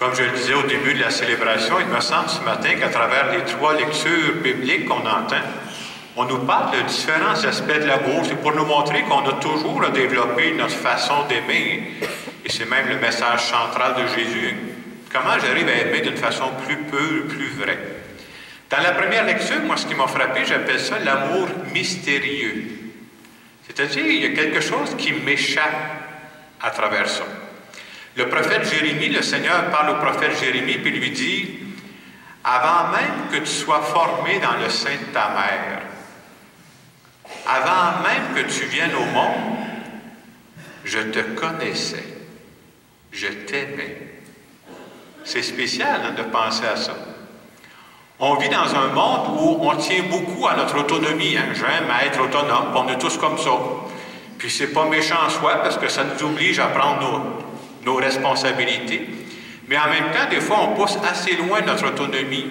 Comme je le disais au début de la célébration, il me semble ce matin qu'à travers les 3 lectures bibliques qu'on entend, on nous parle de différents aspects de l'amour. C'est pour nous montrer qu'on a toujours à développer notre façon d'aimer. Et c'est même le message central de Jésus. Comment j'arrive à aimer d'une façon plus pure, plus vraie. Dans la première lecture, moi, ce qui m'a frappé, j'appelle ça l'amour mystérieux. C'est-à-dire, il y a quelque chose qui m'échappe à travers ça. Le prophète Jérémie, le Seigneur parle au prophète Jérémie, puis lui dit, « Avant même que tu sois formé dans le sein de ta mère, avant même que tu viennes au monde, je te connaissais, je t'aimais. » C'est spécial de penser à ça. On vit dans un monde où on tient beaucoup à notre autonomie. J'aime à être autonome, on est tous comme ça. Puis c'est pas méchant en soi parce que ça nous oblige à prendre nos responsabilités. Mais en même temps, des fois, on pousse assez loin notre autonomie.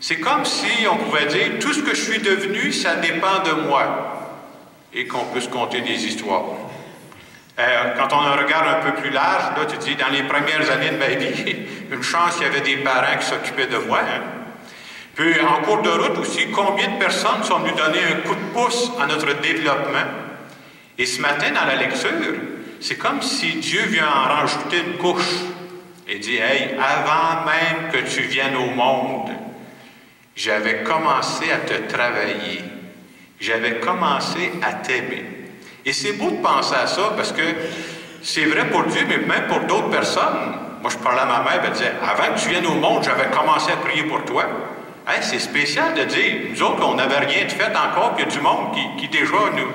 C'est comme si on pouvait dire, tout ce que je suis devenu, ça dépend de moi. Et qu'on peut se conter des histoires. Quand on en regarde un peu plus large, là, tu te dis, dans les premières années de ma vie, une chance qu'il y avait des parents qui s'occupaient de moi. Puis, en cours de route aussi, combien de personnes sont venues donner un coup de pouce à notre développement? Et ce matin, dans la lecture, c'est comme si Dieu vient en rajouter une couche et dit, « Hey, avant même que tu viennes au monde, j'avais commencé à te travailler. J'avais commencé à t'aimer. » Et c'est beau de penser à ça parce que c'est vrai pour Dieu, mais même pour d'autres personnes. Moi, je parlais à ma mère, elle disait, « Avant que tu viennes au monde, j'avais commencé à prier pour toi. » Hey, c'est spécial de dire, nous autres, on n'avait rien de fait encore, puis il y a du monde qui déjà nous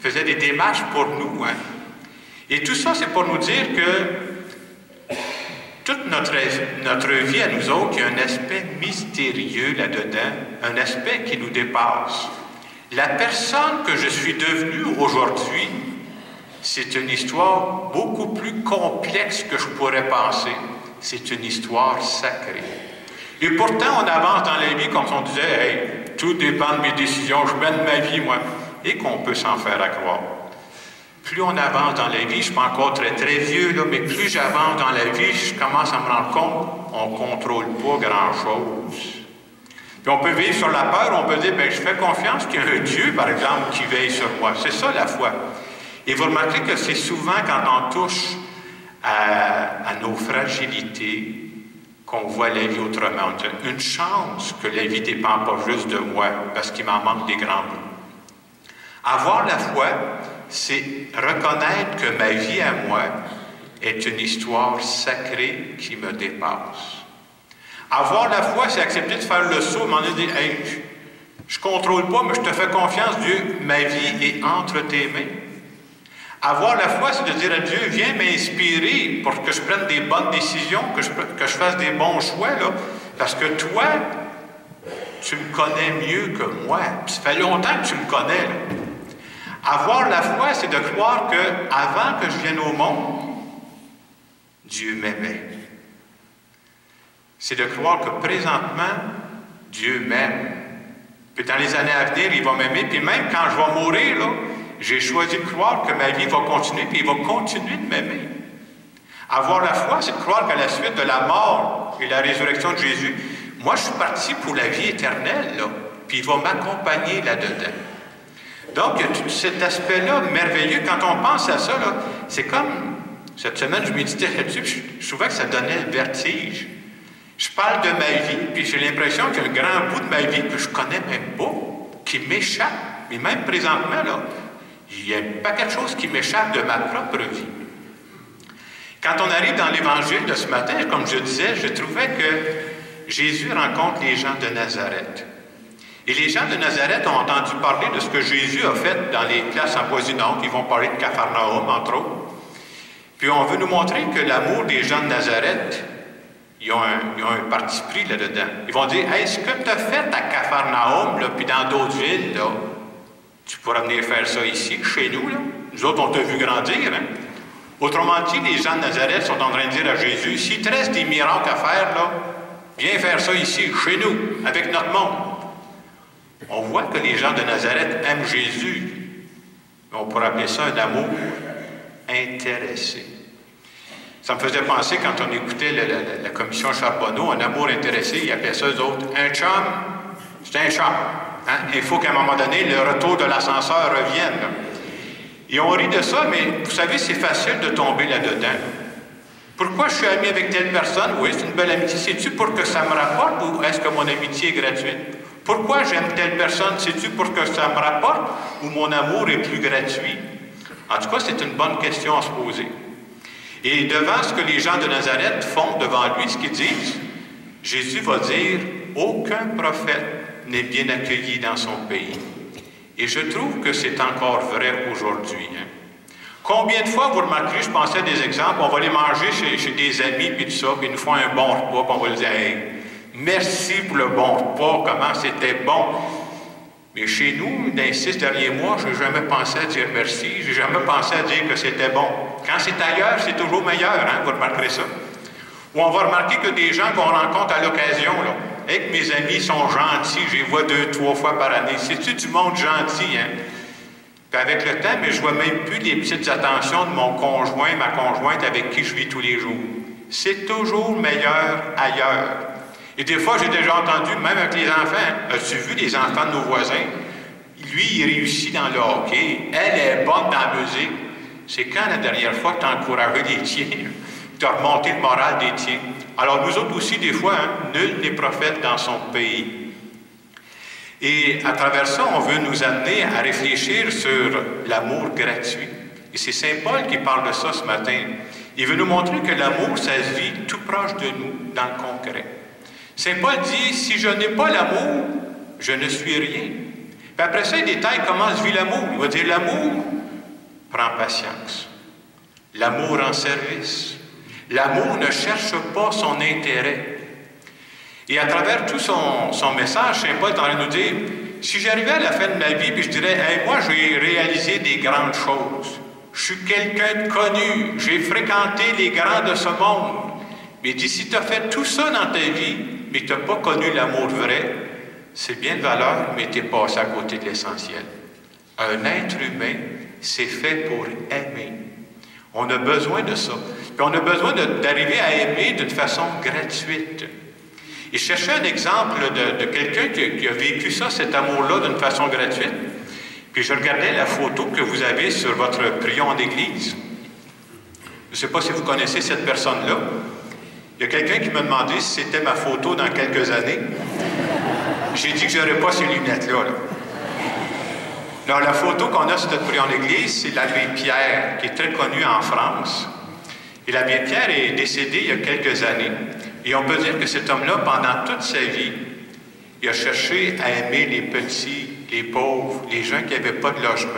faisait des démarches pour nous. Et tout ça, c'est pour nous dire que toute notre vie à nous autres, il y a un aspect mystérieux là-dedans, un aspect qui nous dépasse. La personne que je suis devenue aujourd'hui, c'est une histoire beaucoup plus complexe que je pourrais penser. C'est une histoire sacrée. Et pourtant, on avance dans la vie comme si on disait, « Hey, tout dépend de mes décisions, je mène ma vie, moi. » Et qu'on peut s'en faire à croire. Plus on avance dans la vie, je ne suis pas encore très, très vieux, là, mais plus j'avance dans la vie, je commence à me rendre compte qu'on ne contrôle pas grand-chose. Puis on peut vivre sur la peur, on peut dire, bien, je fais confiance qu'il y a un Dieu, par exemple, qui veille sur moi. C'est ça la foi. Et vous remarquez que c'est souvent quand on touche à nos fragilités qu'on voit la vie autrement. On dit, une chance que la vie ne dépend pas juste de moi, parce qu'il m'en manque des grands bouts. Avoir la foi, c'est reconnaître que ma vie à moi est une histoire sacrée qui me dépasse. Avoir la foi, c'est accepter de faire le saut, m'en dire, hey, je ne contrôle pas, mais je te fais confiance, Dieu, ma vie est entre tes mains. Avoir la foi, c'est de dire à Dieu, viens m'inspirer pour que je prenne des bonnes décisions, que je fasse des bons choix, là, parce que toi, tu me connais mieux que moi. Puis ça fait longtemps que tu me connais, là. Avoir la foi, c'est de croire qu'avant que je vienne au monde, Dieu m'aimait. C'est de croire que présentement, Dieu m'aime. Puis dans les années à venir, il va m'aimer. Puis même quand je vais mourir, là, j'ai choisi de croire que ma vie va continuer, puis il va continuer de m'aimer. Avoir la foi, c'est de croire qu'à la suite de la mort et la résurrection de Jésus, moi, je suis parti pour la vie éternelle, là, puis il va m'accompagner là-dedans. Donc, il y a tout cet aspect-là merveilleux. Quand on pense à ça, là, c'est comme, cette semaine, je méditais là-dessus, puis je trouvais que ça donnait le vertige. Je parle de ma vie, puis j'ai l'impression qu'il y a un grand bout de ma vie que je connais même pas, qui m'échappe. Mais même présentement, là, il y a pas quelque chose qui m'échappe de ma propre vie. Quand on arrive dans l'Évangile de ce matin, comme je disais, je trouvais que Jésus rencontre les gens de Nazareth. Et les gens de Nazareth ont entendu parler de ce que Jésus a fait dans les classes avoisinantes. Ils vont parler de Capharnaüm, entre autres. Puis on veut nous montrer que l'amour des gens de Nazareth, ils ont un parti pris là-dedans. Ils vont dire, hey, ce que tu as fait à Capharnaüm, là, puis dans d'autres villes, là, tu pourras venir faire ça ici, chez nous. Là. Nous autres, on t'a vu grandir. Hein? Autrement dit, les gens de Nazareth sont en train de dire à Jésus, s'il te reste des miracles à faire, là, viens faire ça ici, chez nous, avec notre monde. On voit que les gens de Nazareth aiment Jésus. On pourrait appeler ça un amour intéressé. Ça me faisait penser, quand on écoutait la commission Charbonneau, un amour intéressé, ils appelaient ça, eux autres, un chum, c'est un chum. Hein? Il faut qu'à un moment donné, le retour de l'ascenseur revienne. Là. Et on rit de ça, mais vous savez, c'est facile de tomber là-dedans. Pourquoi je suis ami avec telle personne? Oui, c'est une belle amitié. C'est-tu pour que ça me rapporte ou est-ce que mon amitié est gratuite? Pourquoi j'aime telle personne? C'est-tu pour que ça me rapporte ou mon amour est plus gratuit? En tout cas, c'est une bonne question à se poser. Et devant ce que les gens de Nazareth font devant lui, ce qu'ils disent, Jésus va dire « Aucun prophète n'est bien accueilli dans son pays. » Et je trouve que c'est encore vrai aujourd'hui. Hein? Combien de fois, vous remarquerez, je pensais à des exemples, on va aller manger chez des amis, puis tout ça, puis ils nous font un bon repas, puis on va leur dire hey, « Merci pour le bon repas, comment c'était bon. » Mais chez nous, dans les 6 derniers mois, je n'ai jamais pensé à dire merci, je n'ai jamais pensé à dire que c'était bon. Quand c'est ailleurs, c'est toujours meilleur, hein, vous remarquerez ça. Ou on va remarquer que des gens qu'on rencontre à l'occasion, là, et que mes amis sont gentils, je les vois 2-3 fois par année. C'est-tu du monde gentil, hein? Puis avec le temps, mais je vois même plus les petites attentions de mon conjoint, ma conjointe avec qui je vis tous les jours. C'est toujours meilleur ailleurs. Et des fois, j'ai déjà entendu, même avec les enfants, as-tu vu les enfants de nos voisins? Lui, il réussit dans le hockey, elle est bonne dans la musique. C'est quand la dernière fois que tu as encouragé les tiens, tu as remonté le moral des tiens. Alors nous autres aussi, des fois, hein, nul n'est prophète dans son pays. Et à travers ça, on veut nous amener à réfléchir sur l'amour gratuit. Et c'est Saint Paul qui parle de ça ce matin. Il veut nous montrer que l'amour, ça se vit tout proche de nous, dans le concret. Saint Paul dit, si je n'ai pas l'amour, je ne suis rien. Puis après ça, il détaille comment se vit l'amour. Il va dire, l'amour prend patience. L'amour en service. L'amour ne cherche pas son intérêt. Et à travers tout son message, Saint Paul est en train de nous dire, si j'arrivais à la fin de ma vie, puis je dirais, hey, moi, j'ai réalisé des grandes choses. Je suis quelqu'un de connu. J'ai fréquenté les grands de ce monde. Mais il dit, si tu as fait tout ça dans ta vie, mais tu n'as pas connu l'amour vrai, c'est bien de valeur, mais tu es passé à côté de l'essentiel. Un être humain, c'est fait pour aimer. On a besoin de ça. Puis on a besoin d'arriver à aimer d'une façon gratuite. Et je cherchais un exemple de quelqu'un qui a vécu ça, cet amour-là, d'une façon gratuite. Puis je regardais la photo que vous avez sur votre prion d'église. Je ne sais pas si vous connaissez cette personne-là. Il y a quelqu'un qui m'a demandé si c'était ma photo dans quelques années. J'ai dit que je n'aurais pas ces lunettes-là. Là. Alors, la photo qu'on a sur notre prion d'église, c'est l'abbé Pierre, qui est très connu en France. Et l'abbé Pierre est décédé il y a quelques années. Et on peut dire que cet homme-là, pendant toute sa vie, il a cherché à aimer les petits, les pauvres, les gens qui n'avaient pas de logement.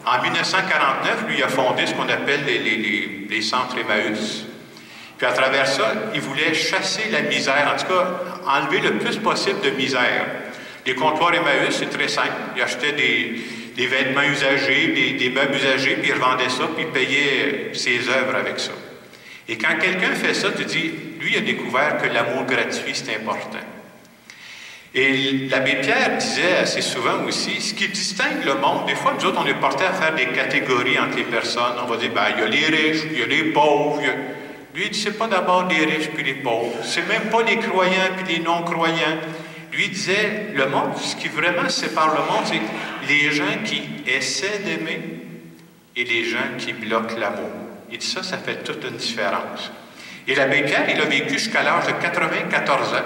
En 1949, lui, il a fondé ce qu'on appelle les centres Emmaüs. Puis à travers ça, il voulait chasser la misère, en tout cas, enlever le plus possible de misère. Les comptoirs Emmaüs, c'est très simple. Ils achetaient des vêtements usagés, des meubles usagés, puis ils revendaient ça, puis ils payaient ses œuvres avec ça. Et quand quelqu'un fait ça, tu dis, lui, il a découvert que l'amour gratuit, c'est important. Et l'abbé Pierre disait assez souvent aussi, ce qui distingue le monde, des fois, nous autres, on est portés à faire des catégories entre les personnes. On va dire, ben, il y a les riches, il y a les pauvres. Lui, il dit, c'est pas d'abord les riches puis les pauvres. C'est même pas les croyants puis les non-croyants. Lui, il disait, le monde, ce qui vraiment sépare le monde, c'est les gens qui essaient d'aimer et les gens qui bloquent l'amour. Il dit ça fait toute une différence. Et l'abbé Pierre, il a vécu jusqu'à l'âge de 94 ans.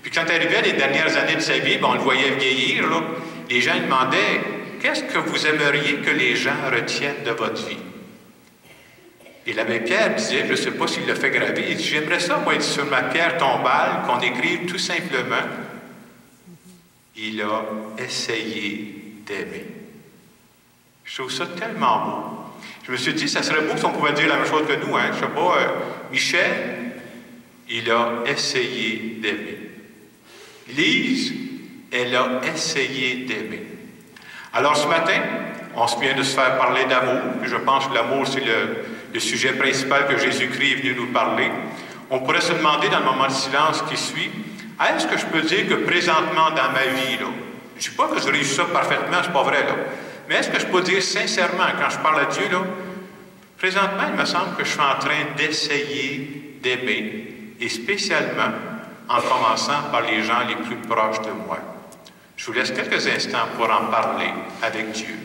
Puis quand arrivait les dernières années de sa vie, on le voyait vieillir, là, les gens lui demandaient, qu'est-ce que vous aimeriez que les gens retiennent de votre vie? Et l'abbé Pierre disait, je ne sais pas s'il l'a fait graver, il dit, j'aimerais ça, moi, sur ma pierre tombale, qu'on écrive tout simplement, il a essayé d'aimer. Je trouve ça tellement beau. Je me suis dit, ça serait beau si on pouvait dire la même chose que nous, hein. Je ne sais pas, Michel, il a essayé d'aimer. Lise, elle a essayé d'aimer. Alors ce matin, on se vient de se faire parler d'amour. Je pense que l'amour, c'est le sujet principal que Jésus-Christ est venu nous parler. On pourrait se demander dans le moment de silence qui suit, est-ce que je peux dire que présentement dans ma vie, là, je ne dis pas que je réussis ça parfaitement, c'est pas vrai, là, mais est-ce que je peux dire sincèrement, quand je parle à Dieu, là, Présentement, il me semble que je suis en train d'essayer d'aimer, et spécialement en commençant par les gens les plus proches de moi. Je vous laisse quelques instants pour en parler avec Dieu.